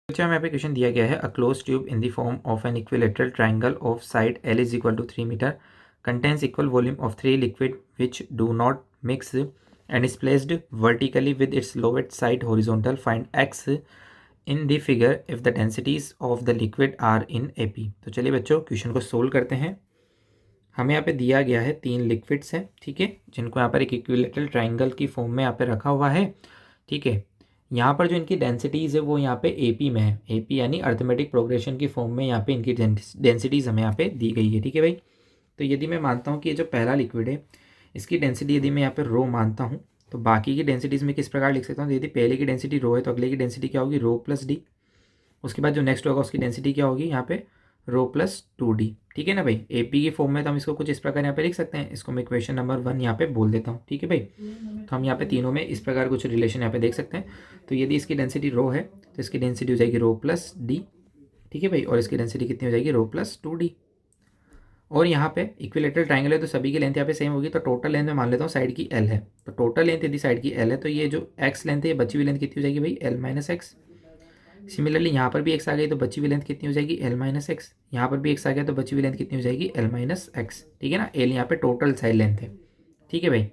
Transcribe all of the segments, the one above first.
बच्चों में क्वेश्चन दिया गया है a close tube in the form of an equilateral triangle of side L is equal to 3 metre contains equal volume of 3 liquid which do not mix and is placed vertically with its lowest side horizontal find x in the figure if the densities of the liquid are in AP। तो चलिए बच्चों question को solve करते हैं। हमें यहाँ पे दिया गया है 3 लिक्विड्स हैं, ठीक है, जिनको यहाँ पर एक इक्विलेटरल ट्राइंगल की फॉर्म में यहाँ पे रखा हुआ है, ठीक है। यहाँ पर जो इनकी डेंसिटीज़ है वो यहाँ पे AP में है, AP यानी अर्थमेटिक प्रोग्रेशन की फॉर्म में यहाँ पे इनकी डेंसिटीज़ हमें यहाँ पे दी गई है, ठीक है भाई। तो यदि मैं मानता हूँ कि ये जो पहला लिक्विड है इसकी डेंसिटी यदि मैं यहाँ पे रो मानता हूँ तो बाकी की डेंसिटीज़ में किस प्रकार लिख सकता हूँ। यदि पहले की डेंसिटी रो है तो अगले की डेंसिटी क्या होगी, रो प्लस डी। उसके बाद जो नेक्स्ट होगा उसकी डेंसिटी क्या होगी, यहाँ पे रो प्लस 2D, ठीक है ना भाई। AP की फॉर्म में तो हम इसको कुछ इस प्रकार यहाँ पे लिख सकते हैं। इसको मैं इक्वेशन नंबर 1 यहाँ पे बोल देता हूँ, ठीक है भाई। तो हम यहाँ पे तीनों में इस प्रकार कुछ रिलेशन यहाँ पे देख सकते हैं। तो यदि इसकी डेंसिटी रो है तो इसकी डेंसिटी हो जाएगी रो प्लस डी, ठीक है भाई, और इसकी डेंसिटी कितनी हो जाएगी, रो प्लस 2D। और यहाँ पे इक्विलेटरल ट्राइंगल है तो सभी की लेंथ यहाँ पे सेम होगी। तो टोटल लेंथ में मान लेता हूँ साइड की L है, तो टोटल लेंथ यदि साइड की L है तो ये जो x लेंथ है ये बची हुई लेंथ कितनी हो जाएगी भाई, L माइनस एक्स। सिमिलरली यहाँ पर भी x आ गई तो बची हुई लेंथ कितनी हो जाएगी, L माइनस एक्स। यहाँ पर भी x आ गया तो बची हुई लेंथ कितनी हो जाएगी, L माइनस एक्स, ठीक है ना। L यहाँ पे टोटल साइड लेंथ है, ठीक है भाई।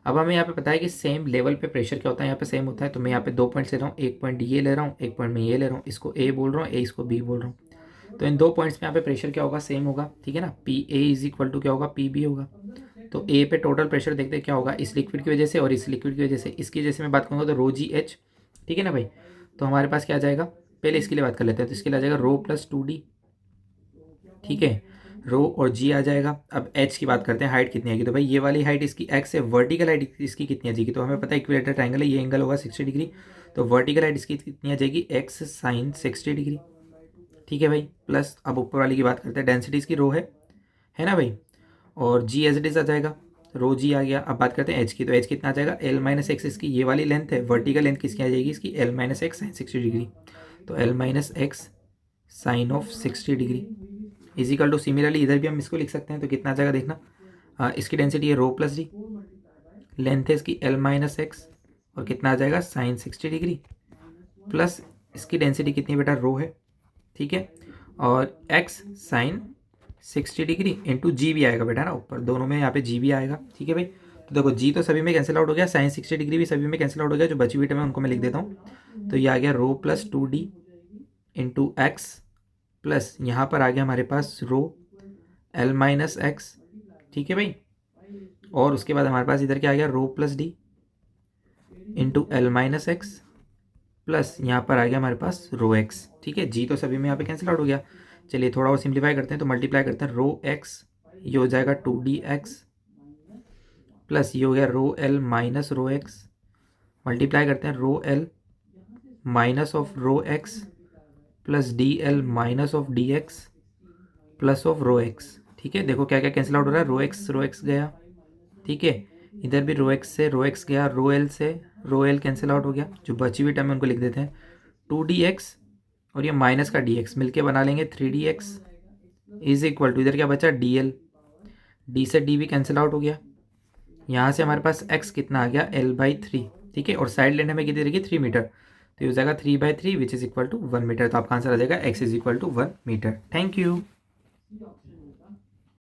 अब हमें यहाँ पे पता है कि सेम लेवल पे प्रेशर क्या होता है, यहाँ पे सेम होता है। तो मैं यहाँ पे 2 पॉइंट्स ले रहा हूँ, एक पॉइंट ये ले रहा हूँ, एक पॉइंट मैं ये ले रहा हूँ। इसको A बोल रहा हूँ, A इसको B बोल रहा हूँ। तो इन 2 पॉइंट्स में यहाँ पे प्रेशर क्या होगा, सेम होगा, ठीक है ना। PA इज इक्वल टू क्या होगा, PB होगा। तो A पे टोटल प्रेशर देखते हैं क्या होगा, इस लिक्विड की वजह से और इस लिक्विड की वजह से। इसकी वजह से मैं बात करूँगा तो रो GH, ठीक है ना भाई। तो हमारे पास क्या आ जाएगा, पहले इसके लिए बात कर लेते हैं। तो इसके लिए आ जाएगा रो प्लस 2D, ठीक है, रो और G आ जाएगा। अब H की बात करते हैं, हाइट कितनी आएगी। तो भाई ये वाली हाइट इसकी x है, वर्टिकल हाइट इसकी कितनी आ जाएगी। तो हमें पता है इक्विलेटरल ट्राइंगल है, ये एंगल होगा 60 डिग्री। तो वर्टिकल हाइट इसकी कितनी आ जाएगी, x साइन 60 डिग्री, ठीक है भाई। प्लस अब ऊपर वाली की बात करते हैं, डेंसिटी इसकी रो है ना भाई, और G एज इट इज आ जाएगा, रो G आ गया। अब बात करते हैं H की, तो H कितना आ जाएगा, L माइनस एक्स इसकी ये वाली लेंथ है। वर्टिकल लेंथ किसकी आ जाएगी इसकी, L minus x sine 60 degree. तो L minus x sine of 60 degree is equal to, similarly इधर भी हम इसको लिख सकते हैं। तो कितना आ जाएगा देखना, इसकी डेंसिटी है रो प्लस डी, लेंथ है इसकी L माइनस एक्स, और कितना आ जाएगा साइन 60 डिग्री, प्लस इसकी डेंसिटी कितनी बेटा, रो है, ठीक है, और x साइन 60 डिग्री इंटू जी भी आएगा बेटा ना ऊपर, दोनों में यहाँ पे जी भी आएगा, ठीक है भाई। तो देखो जी तो सभी में कैंसिल आउट हो गया, साइन 60 डिग्री भी सभी में कैंसिल आउट हो गया। जो बची हुई टर्म है उनको मैं लिख देता हूँ। तो ये आ गया rho plus 2D into x, plus यहाँ पर आ गया हमारे पास रो L माइनस एक्स, ठीक है भाई। और उसके बाद हमारे पास इधर क्या आ गया, rho plus D into L minus x, plus यहाँ पर आ गया हमारे पास रो एक्स, ठीक है। जी तो सभी में यहाँ पे कैंसिल आउट हो गया। चलिए थोड़ा और सिंप्लीफाई करते हैं, तो मल्टीप्लाई करते हैं, रो एक्स ये हो जाएगा 2DX, प्लस ये हो गया rho L minus rho x, multiply करते हैं rho L minus of rho x plus DL minus of DX plus of rho x, ठीक है। देखो क्या क्या कैंसिल आउट हो रहा है, रो एक्स गया, ठीक है। इधर भी रो एक्स से रो एक्स गया, रो एल से रो एल कैंसिल आउट हो गया। जो बची हुई टर्म है उनको लिख देते हैं 2DX, और ये माइनस का DX मिलके बना लेंगे 3DX इज इक्वल टू, इधर क्या बचा DL, D से D भी कैंसिल आउट हो गया। यहाँ से हमारे पास x कितना आ गया, L/3, ठीक है, और साइड लेने में कितनी रहेगी 3 मीटर। तो ये हो जाएगा 3/3 which is equal to 1 metre. तो आपका आंसर आ जाएगा x is equal to 1 metre. Thank you.